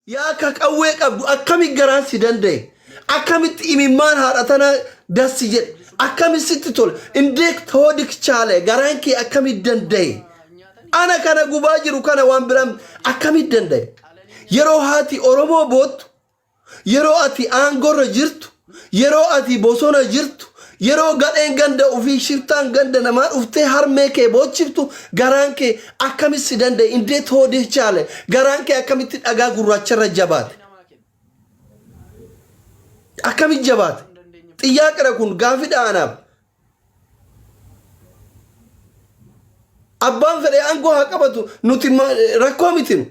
yaa ka qawwee qabdu akkamitti garaan si danda'e akkamitti imimmaan haadhatana dassi jedhe akkamitti sitti tole indee toodik chaale garaan kee akkamitti danda'e ana kana gubaa jiru kana waan biraa akkamitti danda'e yeroo haati Oromoo boottu yeroo ati aangorra jirtu yeroo ati bosona jirtu yeroo gadheen ganda ofii shiftaan ganda namaa dhuftee harmee kee boochiftu garaan kee akkamitti si danda'e indee toodik chaale garaan kee akkamitti dhagaa gurraacharra jabaate akkamitti jabaate xiyyaaqara kun gaafidha anaaf abbaan fedhe aangoo haa qabatu nuti rakkoo mitinu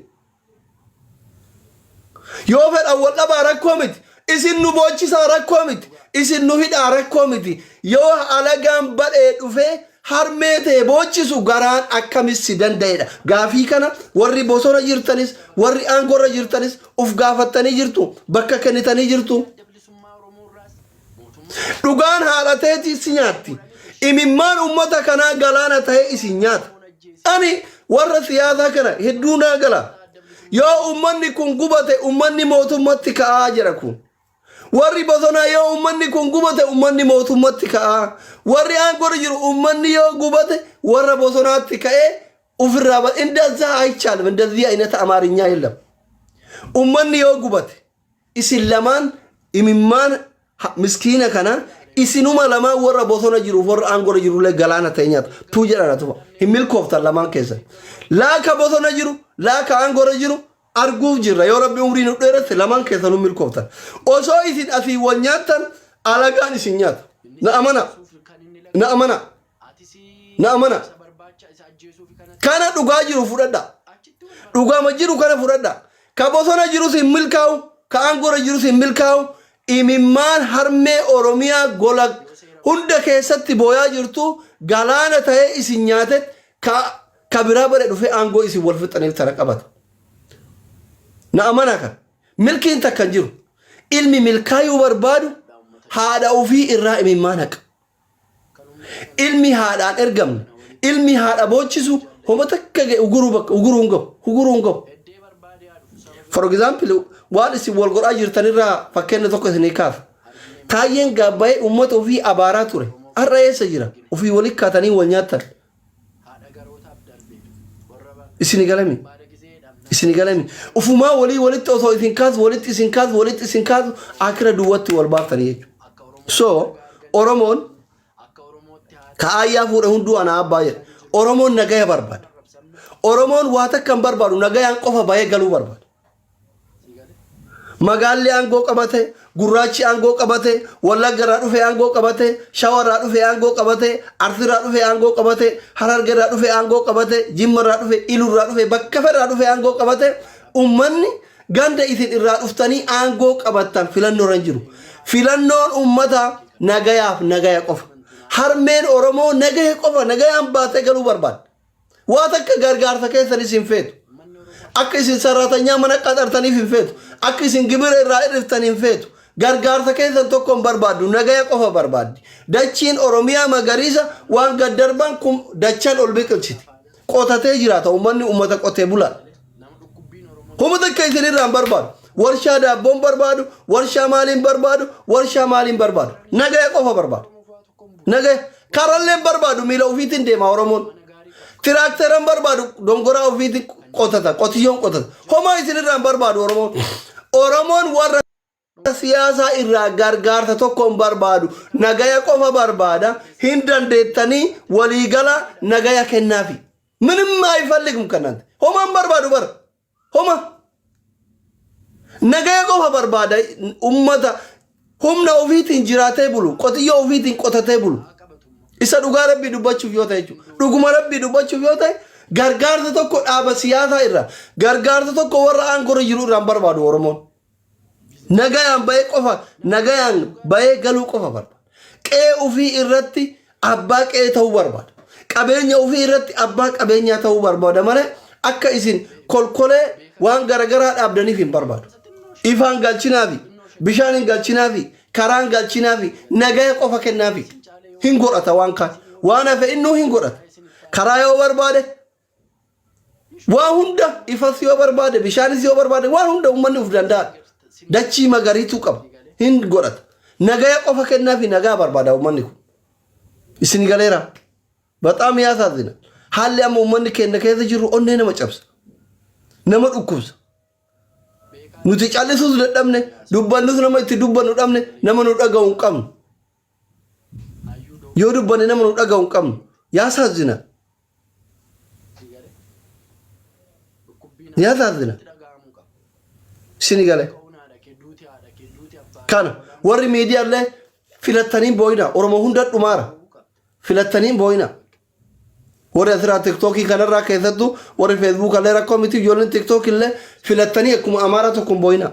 yoo fedhan wal dhabaa rakkoo miti isin nu boochisaa rakkoo miti isin nu hidhaa rakkoo miti yoo alagaan badhee dhufee harmee ta'e boochisu garaan akkamitti si danda'edha gaafii kana warri bosona jirtanis warri aangorra jirtanis uf gaafattanii jirtu bakka kennitanii jirtu dhugaan haalateeti si nyaatti imimmaan ummata kanaa galaana ta'e isin nyaata ani warra siyaasaa kana hedduu naa gala yoo ummanni kun gubate ummanni mootummatti ka'aa jira kun warri bosonaa yoo ummanni kun gubate ummanni mootummatti ka'aa warri aangorra jiru ummanni yoo gubate warra bosonaatti ka'ee ufirraa ba እንደዛ አይቻልም እንደዚህ አይነት አማርኛ የለም ummanni yoo gubate isin lamaan imimmaan miskiina kana isinuma lamaan warra bosona jiru warra aangorra jiru le galaana ta'e nyaata tuu jedhana tufa hin milkooftan lamaan keessa laaka bosona jiru laaka aangorra jiru arguuf jirra yoo rabbi umrii nu dheeresse lamaan keessa nu milkooftan osoo isin asii wal nyaattan alagaan isin nyaata na amana kana dhugaa jiru fudhadha dhugaama jiru kana fudhadha ka bosona jiru sin milkaa'u ka aangorra jiru sin milkaa'u imimmaan harmee Oromiyaa gola hunda keessatti booyaa jirtu galaana ta'e isin nyaate ka biraa bare dhufe aangoo isin wal fixaniif tara qabata na amana kan milkiin takkan jiru ilmi milkaayuu barbaadu haadha ofii irraa imimmaan haqa ilmi haadhaan ergamne ilmi haadha boochisu homa takka uguruun gabu for example waan isin wal godhaa jirtanirraa fakkeenya tokko isinii kaaf taayyeen gaabbaa'ee uummata ofii abaaraa ture har'a eessa jira ofii walitti kaatanii wal nyaattan isinii galami ufumaa walitti osoo isin kaasu walitti isin kaasu akira duwwatti wal baaftanii jechuudha so Oromoon kaayyaa fuudhe hunduu ana abbaa jedha Oromoon nagaya barbaada Oromoon waa takkan barbaadu nagayaan qofa baay'ee galuu barbaada magaalli aangoo qabate gurraachi aangoo qabate wallaggarraa dhufe aangoo qabate shawarraa dhufe aangoo qabate arsirraa dhufe aangoo qabate harargerraa dhufe aangoo qabate jimmarraa dhufe ilurraa dhufe bakka ferraa dhufe aangoo qabate ummanni ganda isin irraa dhuftanii aangoo qabattan filannoorra jiru filannoon ummata nagayaaf nagaya qofa harmeen Oromoo nagaya qofa nagayaan baatee galuu barbaada waa takka gargaarsa keessanis hin feetu akka isin sarratanyaa mana qaxartaniif hin feetu akka isin gibira irraa irriftanii hin feetu gargaarsa keessan tokkoon barbaaddu nagaya qofa barbaaddi dachiin Oromiyaa magariisa waan gaddarban kun dachaan ol biqilchiti qotatee jiraata ummanni ummata qotee bulaa homa takka isin irraan barbaadu warshaa daabboon barbaadu warshaa maaliin barbaadu nagaya qofa barbaadu nagaya karalleen barbaadu miila ofiitiin deema Oromoon tiraakteran barbaadu dongoraa ofiitiin qotiyyoon qotata homa isin irraan barbaadu Oromoon warra siyaasaa irraa gargaarsa tokkoon barbaadu nagaya qofa barbaada hin dandeettanii waliigala nagaya kennaafi ምንም አይፈልግም ከናንተ ሆማን barbaadu bar homa nagaya qofa barbaada ummata humna ofiitiin jiraatee bulu qotiyyoo ofiitiin qotatee bulu isa dhugaa rabbii dubbachuuf yoo ta'e dhuguma rabbii dubbachuuf yoo ta'e gargaarsa tokko dhaaba siyaasaa irraa gargaarsa tokko warra aangorra jiru irraan barbaadu Oromoon nagayaan bahee qofa nagayaan bahee galuu qofa barbaada qe'ee ofii irratti abbaa qe'ee ta'uu barbaada qabeenya ofii irratti abbaa qabeenyaa ta'uu barbaada malee akka isin kolkolee waan garagaraa dhaabdaniif hin barbaadu ifaan galchinaafi bishaan hin galchinaafi karaan galchinaafi nagaya qofa kennaafi hin godhata waan kaan waan hafe innuu hin godhata karaa yoo barbaade waa hunda ifas yoo barbaade bishaanis yoo barbaade waan hunda uummanni uf danda'a dachii magariitu qaba hin godhata nagaya qofa kennaa fi nagaa barbaada uummanni kun isin galeera በጣም ያሳዝናል haalli amma uummanni keenya keessa jiru onnee nama cabsa nama dhukkubsa nuti callisuus dadhabne dubbannus nama itti dubbannu dhabne nama nu dhaga'u hin qabnu yoo dubbanne nama nu dhaga'u hin qabnu ያሳዝናል ያሳዝናል isin gale kana warri miidiyaalee filataniin booyina oromoo hunda dhumaara filataniin booyina warri asirraa tiktookii kanarraa keessattuu warri feesbuukallee rakkoo miti ijoolleen tiktookii illee filatanii akkuma amaara tokkoon booyina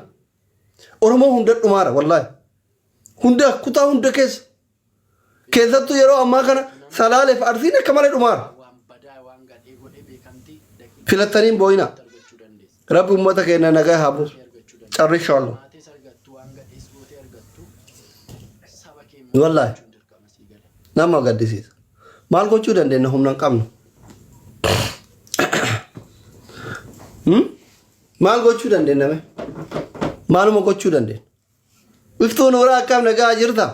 oromoo hunda dhumaara wallaahi hunda kutaa hunda keessattuu yeroo ammaa kana salaaleef arsiin akka malee dhumaara filataniin booyina rabbi ummata keenya nagaa haa buusu carrishaallu wallahi nama gaddisiisa maal gochuu dandeenya humna hin qabnu maal gochuu dandeenya maaluma gochuu dandeenya iftuun horaa akkam nagaa jirta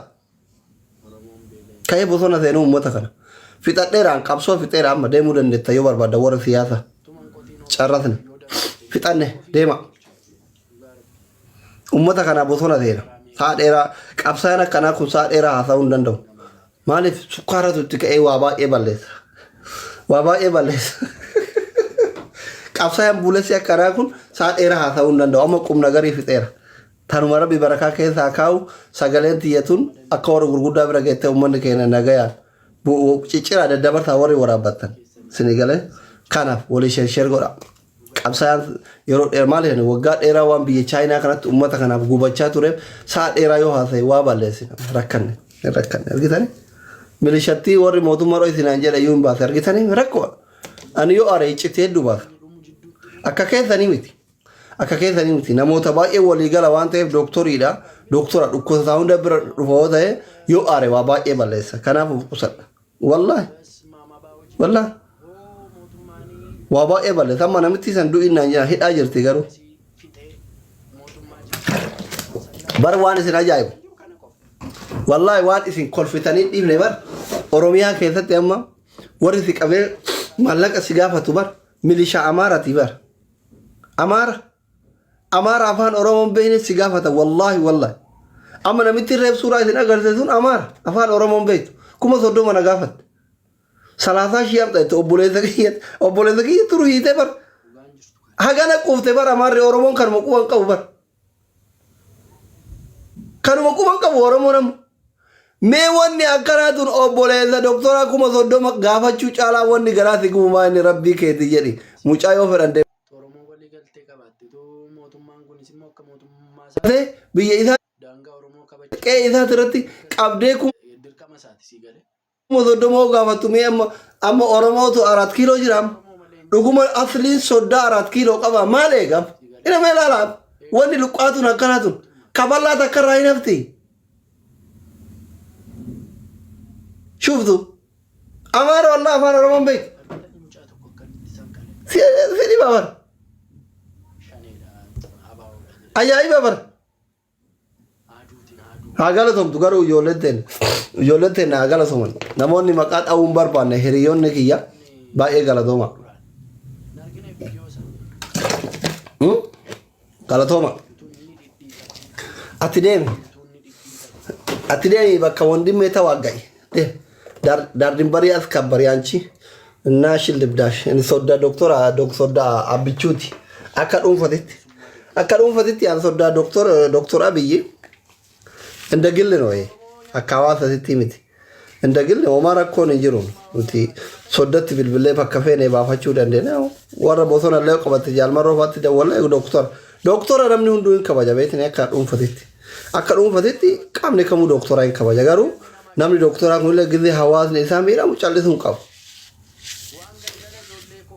ka'ee bosona seenuu ummata kana fixadheeraan qabsoo fixeera amma deemuu dandeetta yoo barbaadda warra siyaasa carrasne fixanne deema ummata kana bosona seena saa dheeraa qabsaan akkanaa kun saa dheeraa haasa'uu hin danda'u maaliif sukkaaratu itti ka'ee waa baay'ee balleessa qabsaan buulessi akkanaa kun saa dheeraa haasa'uu hin danda'u amma qubna garii fixeera tanuma rabbi barakaa keessaa kaa'u sagaleen tiyyatuun akka warra gurguddaa bira geettee uummanni keenya nagayaan cicciraa daddabarsaa warri waraabbattan sinigalee kanaaf walii sheer godha qabsaan yeroo dheeraa maal jedhani waggaa dheeraa waan biyya chaayinaa kanatti uummata kanaaf gubachaa tureef saa dheeraa yoo haasa'e waa balleessina rakkanne argitanii milishattii warri mootummaa dhoo isinaan jedha iyyuu hin baase argitanii rakkoo ani yoo aare iccitee hedduu baase akka keessanii miti namoota baay'ee walii gala waan ta'eef dooktoriidha dooktora dhukkubsataa hunda bira dhufa yoo ta'e yoo aare waa baay'ee balleessa kanaaf qusadha wallaahi waa baay'ee balleessa amma namitti san du'innaan jira hidhaa jirti garuu bar waan isin ajaa'ibu wallaahi waan isin kolfitanii dhiifne bar oromiyaa keessatti amma warri si qabee maallaqa si gaafatu bar milishaa amaaraati bar amaara afaan oromoon beekne si gaafata wallaahi amma namitti reef suuraa isin agarsiisuun amaara afaan oromoon beektu 30 na gaafatte salaasaa shii amta itti obboleessa kiyya turu hiite bar hagana quufte bar amaarri oromoon kanuma quban qabu oromoo namu mee wanni akkanaatun obboleessa doktora 30 gaafachuu caalaa wanni garaati guumaa inni rabbii keeti jedhi mucaa yoo fedhan biyya isaa qe'ee isaati irratti qabdee Mozodomo gaafatu mee amma oromootu 4 kiiloo jira dhuguma asliin soddaa 4 kiiloo qaba maal eegam ina mee laalaaf wanni luqqaatun akkanaatun kabalaa takka irraa hin hafti shuftu amaara wallah afaan oromoon beek fedhi babar ajaa'iba bar hagala tomtu garuu ijoolleen teenya hagala soman namoonni maqaa dha'uun barbaanne hiriyoonni kiyya baay'ee galatooma ati deemi bakka wondimmee tawaagga'i dardin barii as kabbari anchi እና ሽልብዳሽ እንሶዳ ዶክተር አብቹቲ አካዱንፈቲት ያንሶዳ ዶክተር አብይ እንደ ግል ነው ይሄ አካዋሳ ሲቲሚቲ እንደ ግል ኦማር እኮ ነው እንጅሩ እንቲ ሶደት ቢልብለ ፈከፈኔ ባፋችሁ ደንደና ወረ ቦሶና ለቀበት ጃልማሮ ፋት ደወለ ዶክተር አረምኒ ሁንዱ ከባጃ ቤት ነው አካዱንፈቲት ቃምኔ ከሙ ዶክተር አይን ከባጃ ጋሩ ናምኒ ዶክተር አሁን ለጊዜ ሐዋስ ነው ሳሚራ ሙጫለቱን ቀው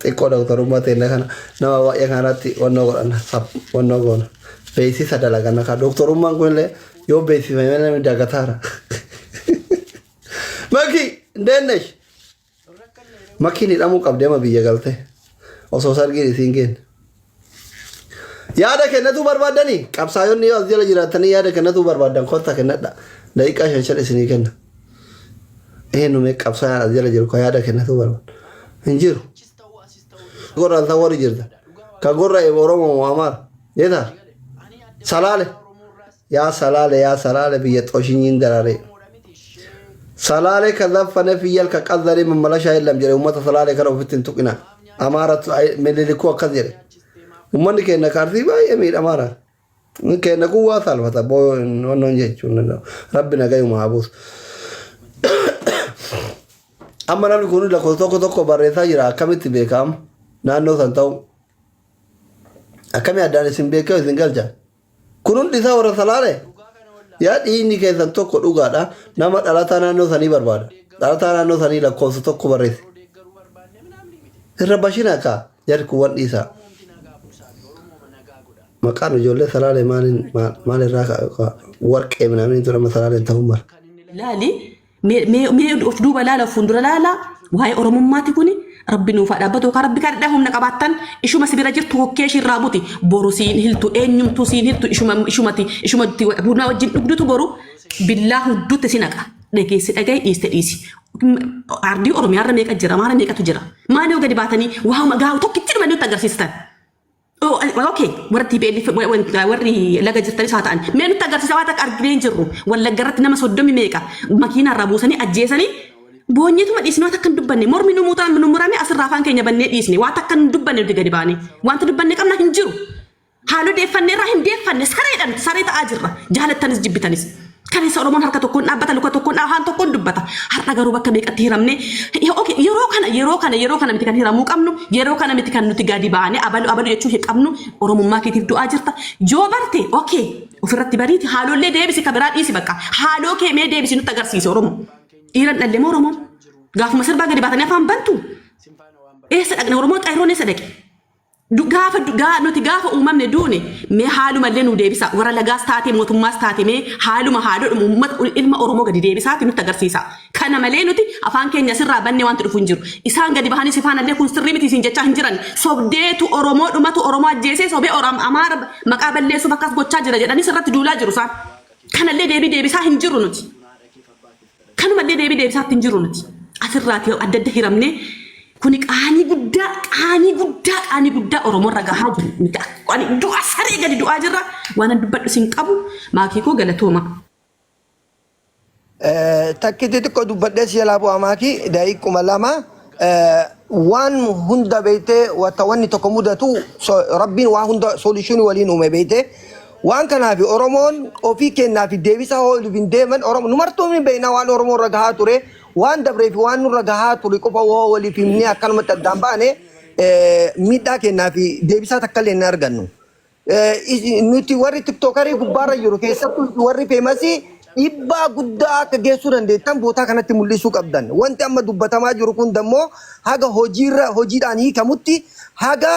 xiqqoo doktorummaa ta'e kana nama baay'ee kanatti wannoo godhanna wannoo goona beeksisa dalaganna kan doktorummaan kun illee yoo beeksifame namni dagataara makii ndeennesh makiin hidhamuu qabdee ma biyya galte osoo sargiin isiin kenna. Yaada kennatu barbaadanii qabsaayonni yoo as jala jiraatanii yaada kennatu barbaadan kotta kennadha. Daqiiqaa 5 isinii kenna. Eenyume qabsaayaan as jala jiru ka yaada kennatu barbaada. Hin jiru. Gorraan ta'uu warri jirta. Ka gorra Oromoo Amaara. Yeeta. Salaale. Yaa salaale biyya xoshinyiin daraaree. Salaale kan laffane fiyyal ka qaddaree mammalashaa illam jedhe uummata salaale kana ofitti hin tuqina. Amaaratu mililikuu akkas jedhe. Uummanni keenya kaartii baay'ee miidhamaadha. Keenya kun waa salphata boonnoon jechuun rabbi nagayuma haa buusu. Amma namni kun lakkoofsa tokko barreessaa jira akkamitti beekama naannoo san ta'u akkamii addaan isin beekee isin galcha. Kun hundi isaa warra salaale. Yaa dhiinni keessan tokko dhugaadha nama dhalataa naannoo sanii barbaada. Dhalataa naannoo sanii lakkoofsa tokko barreesse. Irra bashina akka jarri kun waan dhiisaa. Maqaan ijoollee salaale maalirraa warqee minamni tura masalaaleen ta'uu mala. Laali mee of duuba laala fuuldura laala waa'ee oromummaati kuni rabbi nuuf dhaabbatu ka rabbi kadhaa humna qabaattan ishuma sibira jirtu hokkee shirraa buti boru siin hiltu eenyumtu siin hiltu ishumatti buna wajjin dhugdutu boru billaa hudduutti sinaqa dhageessi dhagaye dhiisi. Ardii oromiyaarra meeqa jira maara meeqatu jira maali gadi baatanii waa gaawu tokkitti dhumanii nutti agarsiistan. Okay, warri laga jirtanis haa ta'an. Mee nutti agarsiisa waan akka arginee hin jirru. Wallagga irratti nama 30 meeqa makiinaa irraa buusanii ajjeesanii boonyeetuma dhiisne waan akka hin dubbanne mormi nu murame asirraa afaan keenya bannee dhiisne waan akka hin dubbanne nuti gadi baane. Wanta dubbanne qabna hin jiru. Haaloo deeffannee irraa hin deeffanne saree ta'aa jirra. Jaalattanis jibbitanis. Kan isa Oromoon harka tokkoon dhaabbata luka tokkoon afaan tokkoon dubbata. Har'a garuu bakka meeqatti hiramne yeroo kana miti kan hiramuu qabnu yeroo kana miti kan nuti gadi baane abalu jechuu hin qabnu Oromummaa keetiif du'aa jirta. Joo barte okay ofirratti bariiti haalollee deebisi kabiraa dhiisi bakka haaloo kee mee deebisi nutti agarsiise Oromoo. Dhiiran dhallee Oromoo gaafuma sirbaa gadi baatanii afaan bantu. Eessa dhaqne Oromoo xayiroon eessa dhaqe? Nuti gaafa uumamne duune mee haalumallee nu deebisa warra lagaas taate mootummaas taate mee haaluma ilma Oromoo gadi deebisaati nutti agarsiisa. Kana malee nuti afaan keenya sirraa bannee wanti dhufu hin jiru. Isaan gadi bahanii sifaanallee kun sirrii miti isin jechaa hin jiran. Sobdeetu Oromoo dhumatu Oromoo ajjeesee sobee Amaara maqaa balleessuuf akkas gochaa jira jedhanii sirratti duulaa jiru isaan. Kanallee deebisaa hin jiru nuti. Kanumallee deebisaatti hin jiru nuti. Asirraati adda adda hiramnee kuni qaanii guddaa Oromoo irra gahaa jiru. Du'a saree gadi du'aa jirra waan dubbadhu sin qabu maakii koo galatooma. Takkiti xiqqoo dubbadhee si jalaa bu'aa maakii daqiiquma lama waan hunda beeytee wanni tokko mudatu rabbiin waan hunda soolishinii waliin uume beeytee waan kanaaf Oromoon ofii kennaafi deebisaa ooluuf hin deeman numartuu hin beekna waan Oromoo irra gahaa ture. Waan dabreef waan nurra gahaa ture qofa waliif himnee akkanumatti addaan baane miidhaa kennaa fi deebisaa takka illee hin argannu. Nuti warri tiktookarii gubbaarra jiru keessattuu warri feemasii dhiibbaa guddaa akka geessuu dandeettan bootaa kanatti mul'isuu qabdan. Wanti amma dubbatamaa jiru kun dammoo haga hojiidhaan hiikamutti haga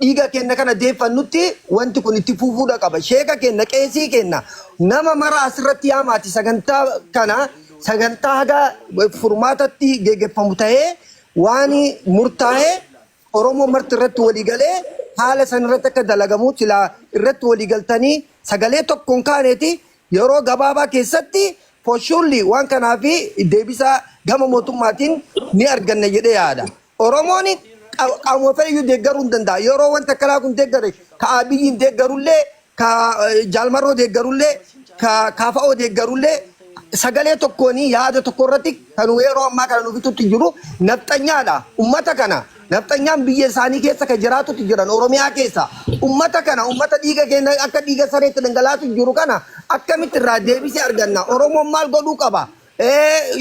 dhiiga kenna kana deeffannutti wanti kun itti fufuudha qaba. Sheeka kenna qeesii kenna nama mara asirratti yaamaati sagantaa kana sagantaa haga furmaatatti geggeeffamu ta'ee waan murtaa'ee Oromoo marti irratti walii galee haala san irratti akka dalagamu silaa irratti walii galtanii sagalee tokkoon kaaneeti yeroo gabaabaa keessatti foshuulli waan kanaaf deebisaa gama mootummaatiin ni arganna jedhee yaada. Oromoon qaamuma fedhayyuu deeggaruu hin danda'a. Yeroo wanta kalaa kun deeggare ka Abiyyiin deeggarullee ka Jaalmarroo deeggarullee ka Kaafa'oo deeggarullee sagalee tokkoonii yaada tokko irratti kan yeroo ammaa kana nuufitutti jiru nafxanyaadha. Ummata kana nafxanyaan biyya isaanii keessa kan jiraatutti jiran Oromiyaa keessa ummata kana ummata dhiiga keenya akka dhiiga sareetti dhangalaatu jiru kana akkamitti irraa deebisee arganna? Oromoon maal godhuu qaba?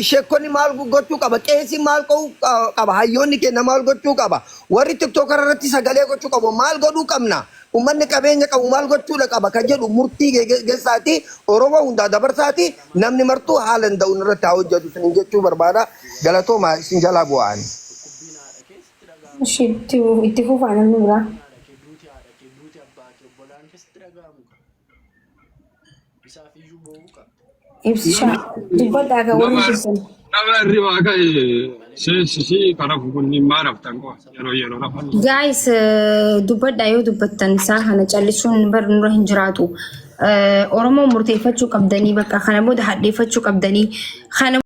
Sheekonni maal gochuu qaba? Qeesii maal qaba? Hayyoonni keenya maal gochuu qaba? Warri tiktookara irratti sagalee gochuu qabu maal godhuu qabna? Ummanni qabeenya qabu maal gochuudha qaba kan jedhu murtii geessaati Oromoo hundaa dabarsaati namni martuu haala danda'uun irratti haa hojjetu isin jechuu barbaada. Galatooma isin jalaa bu'aan. Itti fufaa namni biraa. Ibsisha. Dubbadha aga warri keessan. Nama hirribaa ka'e seensisii karaa fugunni maal haftan qofa yeroo rafan. Guys, dubbadha yoo dubbattan isaa kana callisuun bar nurra hin jiraatu. Oromoo murteeffachuu qabdanii bakka kana booda hadheeffachuu qabdanii kana